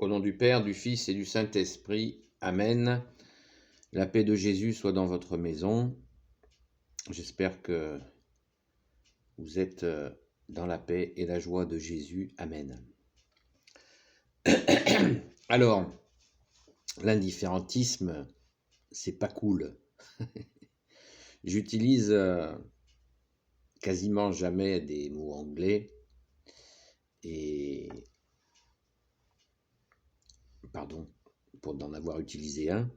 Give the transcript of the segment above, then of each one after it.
Au nom du Père, du Fils et du Saint-Esprit. Amen. La paix de Jésus soit dans votre maison. J'espère que vous êtes dans la paix et la joie de Jésus. Amen. Alors, l'indifférentisme, c'est pas cool. J'utilise quasiment jamais des mots anglais et pardon pour n'en avoir utilisé un,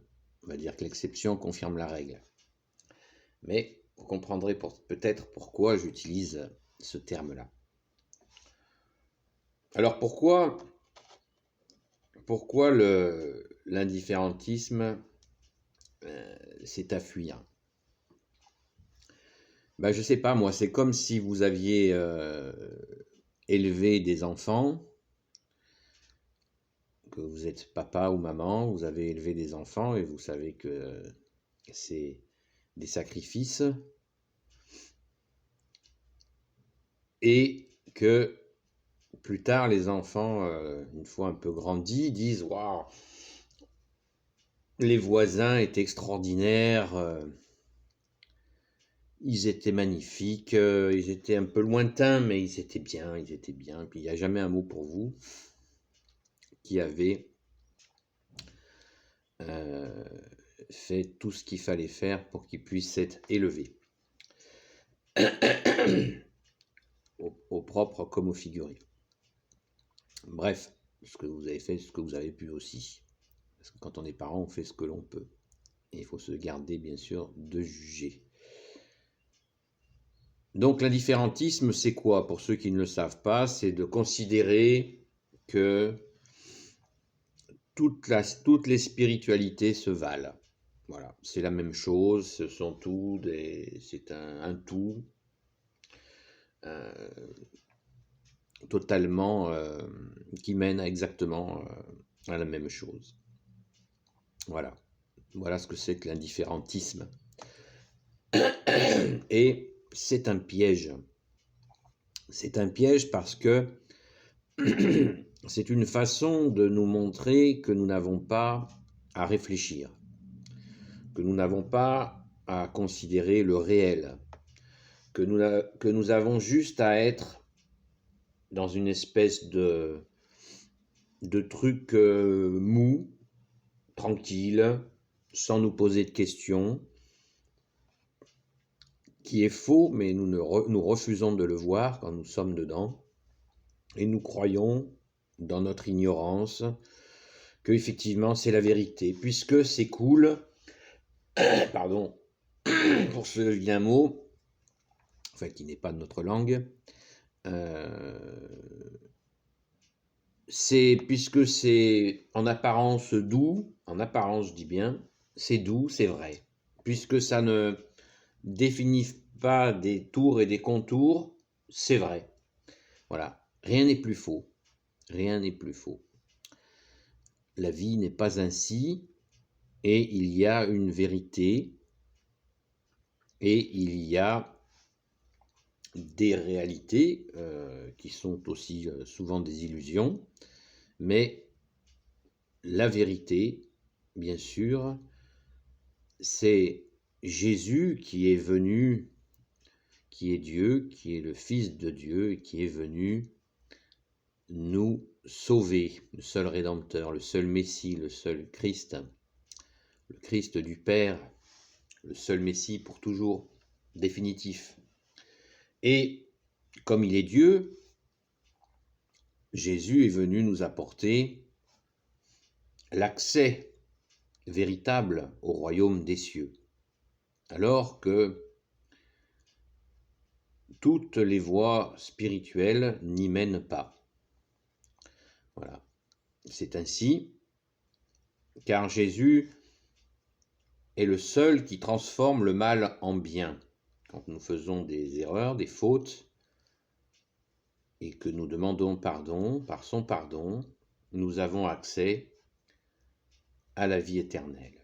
on va dire que l'exception confirme la règle. Mais vous comprendrez peut-être pourquoi j'utilise ce terme-là. Alors pourquoi l'indifférentisme c'est à fuir? Je sais pas, moi, c'est comme si vous aviez élevé des enfants, que vous êtes papa ou maman, vous avez élevé des enfants et vous savez que c'est des sacrifices et que plus tard les enfants, une fois un peu grandis, disent « Waouh, les voisins étaient extraordinaires, ils étaient magnifiques, ils étaient un peu lointains, mais ils étaient bien. » Puis il n'y a jamais un mot pour vous qui avez fait tout ce qu'il fallait faire pour qu'ils puissent être élevés, au propre comme au figuré. Bref, ce que vous avez fait, ce que vous avez pu aussi. Parce que quand on est parent, on fait ce que l'on peut. Et il faut se garder, bien sûr, de juger. Donc l'indifférentisme, c'est quoi? Pour ceux qui ne le savent pas, c'est de considérer que toutes les spiritualités se valent. Voilà, c'est la même chose, ce sont tout, c'est un tout totalement qui mène exactement à la même chose. Voilà, voilà ce que c'est que l'indifférentisme. Et c'est un piège. C'est un piège parce que c'est une façon de nous montrer que nous n'avons pas à réfléchir, que nous n'avons pas à considérer le réel, que nous avons juste à être dans une espèce de truc mou, tranquille, sans nous poser de questions, qui est faux, mais nous refusons de le voir quand nous sommes dedans, et nous croyons, dans notre ignorance, que effectivement c'est la vérité, puisque c'est cool, pardon pour ce vilain mot, enfin qui n'est pas de notre langue, puisque c'est en apparence doux, en apparence je dis bien, c'est doux, c'est vrai, puisque ça ne définit pas des tours et des contours, c'est vrai. Voilà, rien n'est plus faux, rien n'est plus faux. La vie n'est pas ainsi, et il y a une vérité, et il y a des réalités qui sont aussi souvent des illusions, mais la vérité, bien sûr, c'est Jésus qui est venu, qui est Dieu, qui est le Fils de Dieu, et qui est venu nous sauver, le seul Rédempteur, le seul Messie, le seul Christ, le Christ du Père, le seul Messie pour toujours, définitif. Et comme il est Dieu, Jésus est venu nous apporter l'accès véritable au royaume des cieux, alors que toutes les voies spirituelles n'y mènent pas. Voilà, c'est ainsi, car Jésus est le seul qui transforme le mal en bien. Quand nous faisons des erreurs, des fautes, et que nous demandons pardon, par son pardon, nous avons accès à la vie éternelle.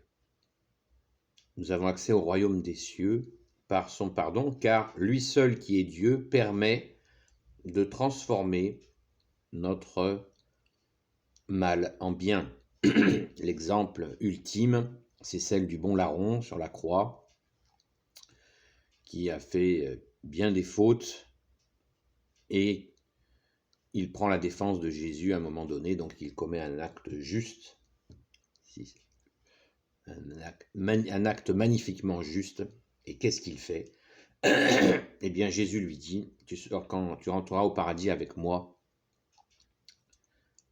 Nous avons accès au royaume des cieux par son pardon, car lui seul qui est Dieu permet de transformer notre mal en bien. L'exemple ultime, c'est celle du bon larron sur la croix, qui a fait bien des fautes, et il prend la défense de Jésus à un moment donné, donc il commet un acte juste, un acte magnifiquement juste. Et qu'est-ce qu'il fait? Eh bien, Jésus lui dit, quand tu rentreras au paradis avec moi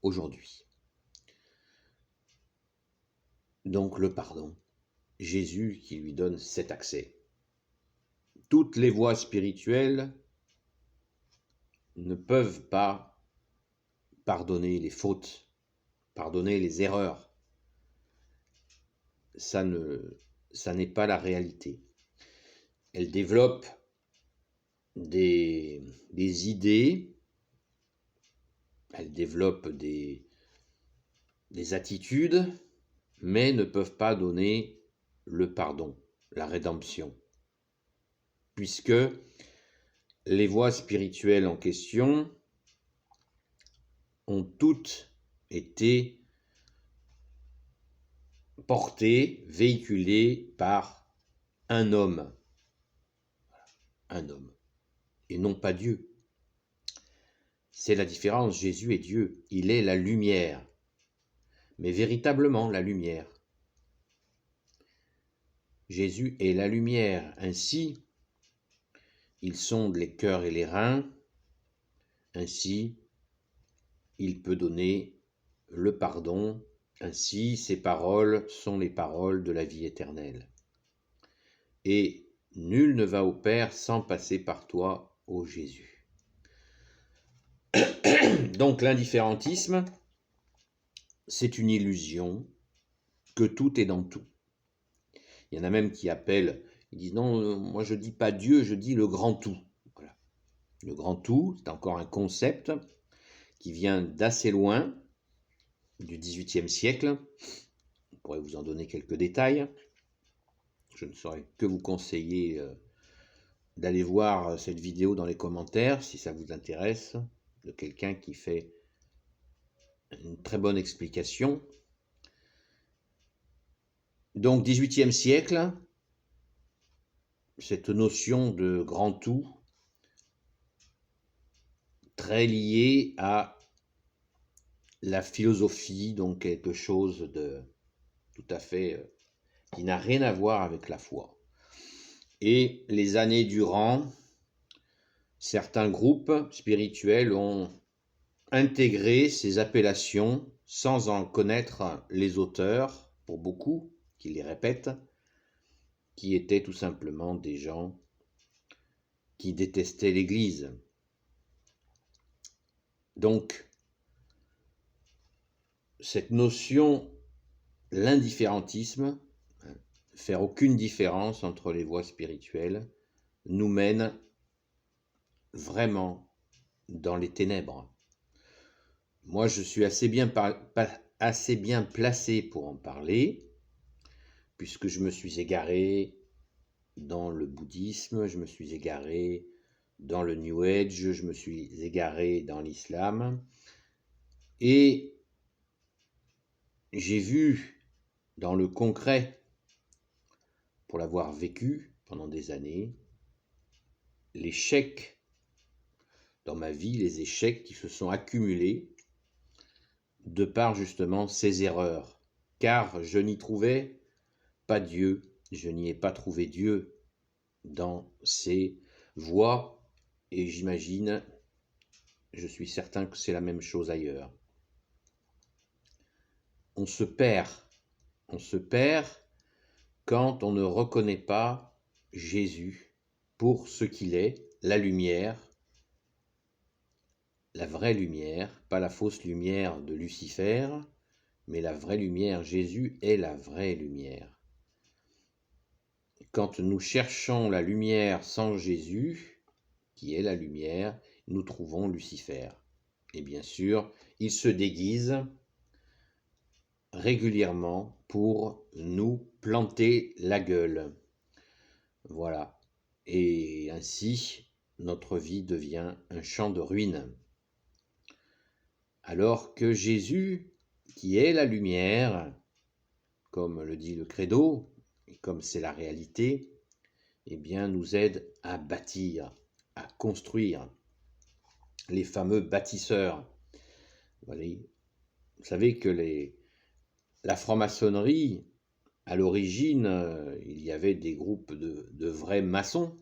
aujourd'hui. Donc le pardon, Jésus qui lui donne cet accès. Toutes les voies spirituelles ne peuvent pas pardonner les fautes, pardonner les erreurs. Ça n'est pas la réalité. Elles développent des idées, elles développent des attitudes, mais ne peuvent pas donner le pardon, la rédemption. Puisque les voies spirituelles en question ont toutes été portées, véhiculées par un homme, et non pas Dieu. C'est la différence, Jésus est Dieu, il est la lumière, mais véritablement la lumière. Jésus est la lumière, ainsi il sonde les cœurs et les reins, ainsi il peut donner le pardon, ainsi ses paroles sont les paroles de la vie éternelle. Et nul ne va au Père sans passer par toi, ô Jésus. Donc l'indifférentisme, c'est une illusion que tout est dans tout. Il y en a même qui appellent, ils disent non, moi je dis pas Dieu, je dis le grand tout. Voilà. Le grand tout, c'est encore un concept qui vient d'assez loin, du XVIIIe siècle. Je pourrais vous en donner quelques détails. Je ne saurais que vous conseiller d'aller voir cette vidéo dans les commentaires si ça vous intéresse, de quelqu'un qui fait une très bonne explication. Donc, XVIIIe siècle, cette notion de grand tout, très liée à la philosophie, donc quelque chose de tout à fait qui n'a rien à voir avec la foi. Et les années durant, certains groupes spirituels ont intégré ces appellations sans en connaître les auteurs, pour beaucoup qui les répètent, qui étaient tout simplement des gens qui détestaient l'Église. Donc, cette notion, l'indifférentisme, faire aucune différence entre les voies spirituelles, nous mène vraiment dans les ténèbres. Moi, je suis assez bien placé pour en parler, puisque je me suis égaré dans le bouddhisme, je me suis égaré dans le New Age, je me suis égaré dans l'islam, et j'ai vu dans le concret, pour l'avoir vécu pendant des années, l'échec dans ma vie, les échecs qui se sont accumulés de par justement ces erreurs, car je n'y trouvais pas Dieu, je n'y ai pas trouvé Dieu dans ces voies, et j'imagine, je suis certain que c'est la même chose ailleurs. On se perd quand on ne reconnaît pas Jésus pour ce qu'il est, la lumière, la vraie lumière, pas la fausse lumière de Lucifer, mais la vraie lumière. Jésus est la vraie lumière. Quand nous cherchons la lumière sans Jésus, qui est la lumière, nous trouvons Lucifer. Et bien sûr, il se déguise régulièrement pour nous planter la gueule. Voilà. Et ainsi, notre vie devient un champ de ruines. Alors que Jésus qui est la lumière, comme le dit le credo, et comme c'est la réalité, eh bien, nous aide à bâtir, à construire. Les fameux bâtisseurs. Vous savez que la franc-maçonnerie, à l'origine, il y avait des groupes de vrais maçons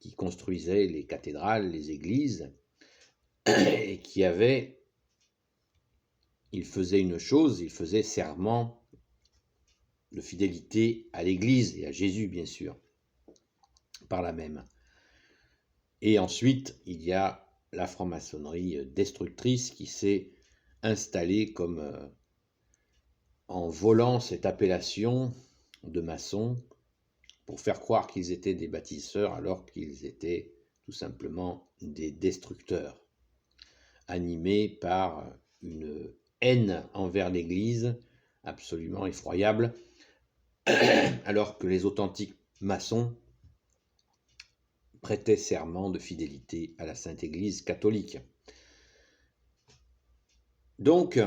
qui construisaient les cathédrales, les églises, et ils faisaient une chose, ils faisaient serment de fidélité à l'Église et à Jésus, bien sûr, par là même. Et ensuite, il y a la franc-maçonnerie destructrice qui s'est installée comme en volant cette appellation de maçon pour faire croire qu'ils étaient des bâtisseurs alors qu'ils étaient tout simplement des destructeurs, animés par une haine envers l'Église absolument effroyable, alors que les authentiques maçons prêtaient serment de fidélité à la Sainte Église catholique. Donc,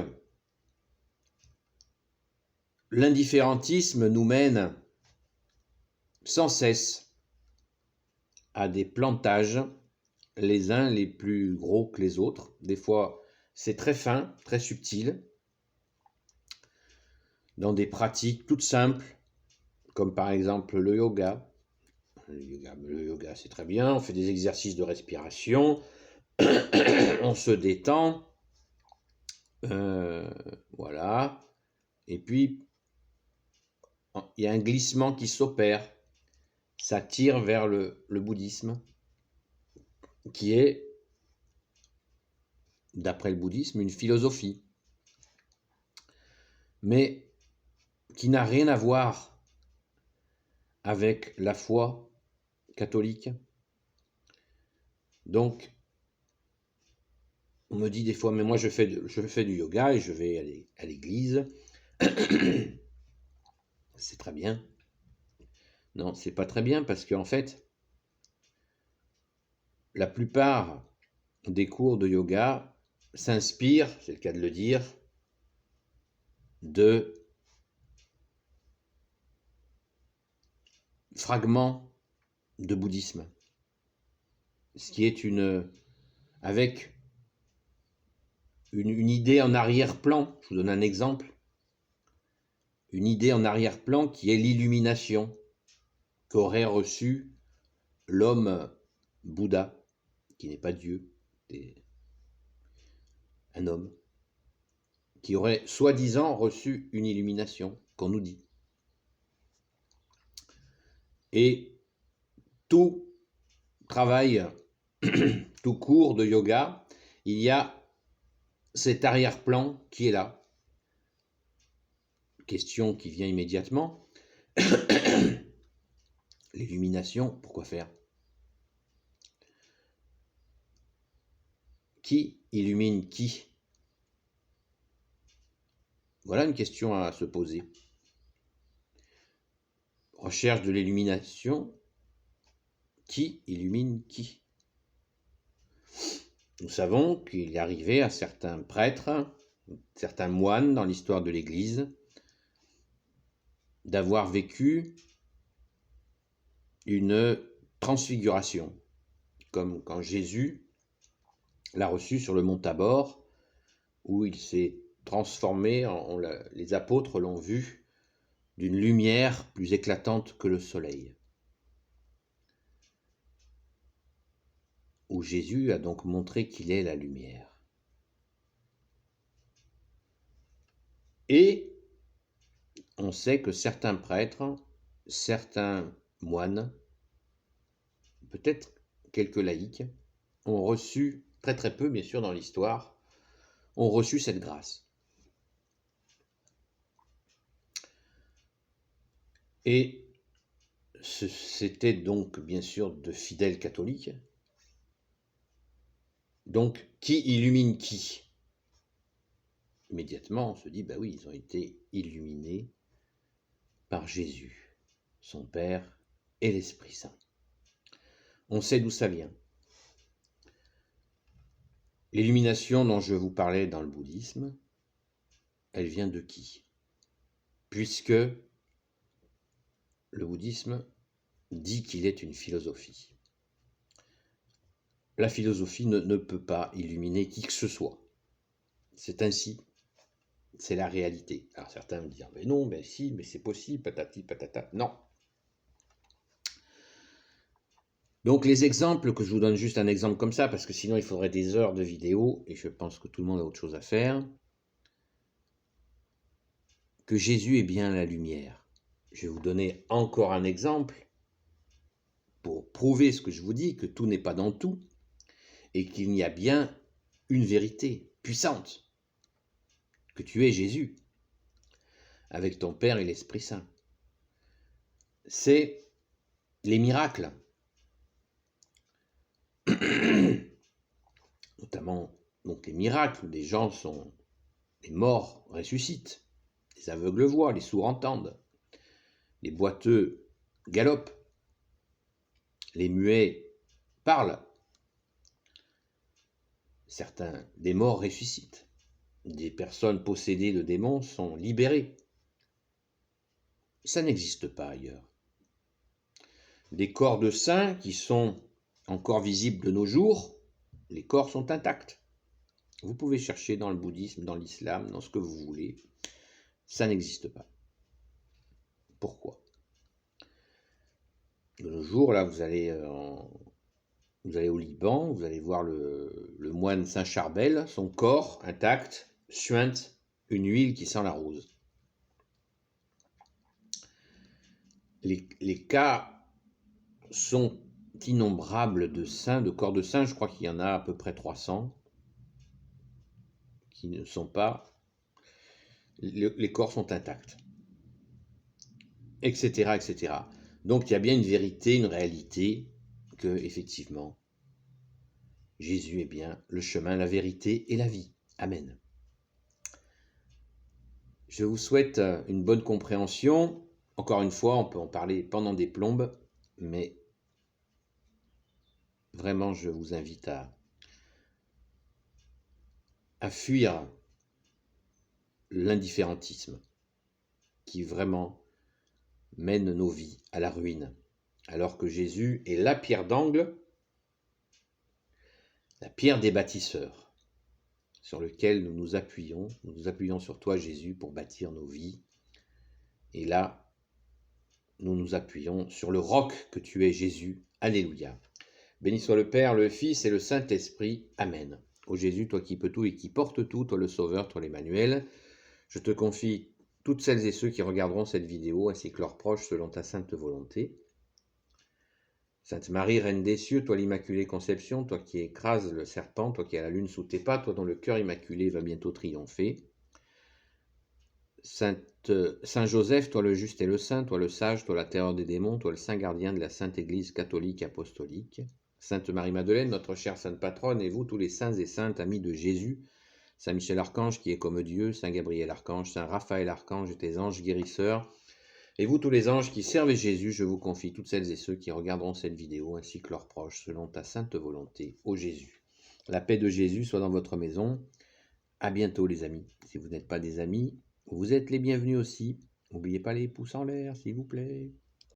l'indifférentisme nous mène sans cesse à des plantages, les uns les plus gros que les autres. Des fois, c'est très fin, très subtil, dans des pratiques toutes simples, comme par exemple le yoga. Le yoga, c'est très bien, on fait des exercices de respiration, on se détend, voilà. Et puis, il y a un glissement qui s'opère. Ça tire vers le bouddhisme, qui est, d'après le bouddhisme, une philosophie, mais qui n'a rien à voir avec la foi catholique. Donc, on me dit des fois, mais moi je fais du yoga et je vais à l'église. C'est très bien. Non, c'est pas très bien parce qu'en fait, la plupart des cours de yoga s'inspirent, c'est le cas de le dire, de fragments de bouddhisme, ce qui est avec une idée en arrière-plan. Je vous donne un exemple. Une idée en arrière-plan qui est l'illumination qu'aurait reçu l'homme Bouddha, qui n'est pas Dieu, un homme, qui aurait soi-disant reçu une illumination, qu'on nous dit. Et tout travail, tout cours de yoga, il y a cet arrière-plan qui est là. Question qui vient immédiatement. L'illumination, pourquoi faire? Qui illumine qui? Voilà une question à se poser. Recherche de l'illumination, qui illumine qui? Nous savons qu'il est arrivé à certains prêtres, certains moines dans l'histoire de l'Église, d'avoir vécu une transfiguration, comme quand Jésus l'a reçu sur le mont Tabor, où il s'est transformé, les apôtres l'ont vu, d'une lumière plus éclatante que le soleil. Où Jésus a donc montré qu'il est la lumière. Et on sait que certains prêtres, certains moines, peut-être quelques laïcs, ont reçu, très très peu bien sûr dans l'histoire, ont reçu cette grâce. Et c'était donc bien sûr de fidèles catholiques. Donc, qui illumine qui? Immédiatement, on se dit, bah oui, ils ont été illuminés par Jésus, son Père et l'Esprit Saint. On sait d'où ça vient. L'illumination dont je vous parlais dans le bouddhisme, elle vient de qui? Puisque le bouddhisme dit qu'il est une philosophie. La philosophie ne peut pas illuminer qui que ce soit. C'est ainsi, c'est la réalité. Alors certains me diront, mais non, mais si, mais c'est possible, patati patata. Non. Donc les exemples que je vous donne, juste un exemple comme ça, parce que sinon il faudrait des heures de vidéo, et je pense que tout le monde a autre chose à faire, que Jésus est bien la lumière. Je vais vous donner encore un exemple pour prouver ce que je vous dis, que tout n'est pas dans tout, et qu'il y a bien une vérité puissante, que tu es Jésus, avec ton Père et l'Esprit Saint. C'est les miracles. Notamment donc les miracles où les morts ressuscitent, les aveugles voient, les sourds entendent, les boiteux galopent, les muets parlent, certains des morts ressuscitent, des personnes possédées de démons sont libérées. Ça n'existe pas ailleurs. Des corps de saints qui sont encore visibles de nos jours, les corps sont intacts. Vous pouvez chercher dans le bouddhisme, dans l'islam, dans ce que vous voulez. Ça n'existe pas. Pourquoi? De nos jours, là, vous allez au Liban, vous allez voir le moine Saint Charbel, son corps intact, suinte, une huile qui sent la rose. Les cas sont innombrables de saints, de corps de saints, je crois qu'il y en a à peu près 300, qui ne sont pas, les corps sont intacts, etc., etc. Donc il y a bien une vérité, une réalité, que effectivement, Jésus est bien le chemin, la vérité et la vie. Amen. Je vous souhaite une bonne compréhension. Encore une fois, on peut en parler pendant des plombes, mais vraiment, je vous invite à fuir l'indifférentisme qui vraiment mène nos vies à la ruine, alors que Jésus est la pierre d'angle, la pierre des bâtisseurs, sur lequel nous nous appuyons sur toi Jésus pour bâtir nos vies, et là, nous nous appuyons sur le roc que tu es Jésus, alléluia. Béni soit le Père, le Fils et le Saint-Esprit, amen. Ô Jésus, toi qui peux tout et qui portes tout, toi le Sauveur, toi l'Emmanuel, je te confie toutes celles et ceux qui regarderont cette vidéo, ainsi que leurs proches, selon ta sainte volonté. Sainte Marie, Reine des cieux, toi l'Immaculée Conception, toi qui écrases le serpent, toi qui as la lune sous tes pas, toi dont le cœur immaculé va bientôt triompher. Saint Joseph, toi le juste et le saint, toi le sage, toi la terreur des démons, toi le saint gardien de la Sainte Église catholique apostolique. Sainte Marie-Madeleine, notre chère sainte patronne, et vous tous les saints et saintes amis de Jésus, Saint Michel Archange qui est comme Dieu, Saint Gabriel Archange, Saint Raphaël Archange et tes anges guérisseurs, et vous tous les anges qui servent Jésus, je vous confie toutes celles et ceux qui regarderont cette vidéo, ainsi que leurs proches, selon ta sainte volonté, ô Jésus. La paix de Jésus soit dans votre maison. À bientôt les amis. Si vous n'êtes pas des amis, vous êtes les bienvenus aussi. N'oubliez pas les pouces en l'air, s'il vous plaît.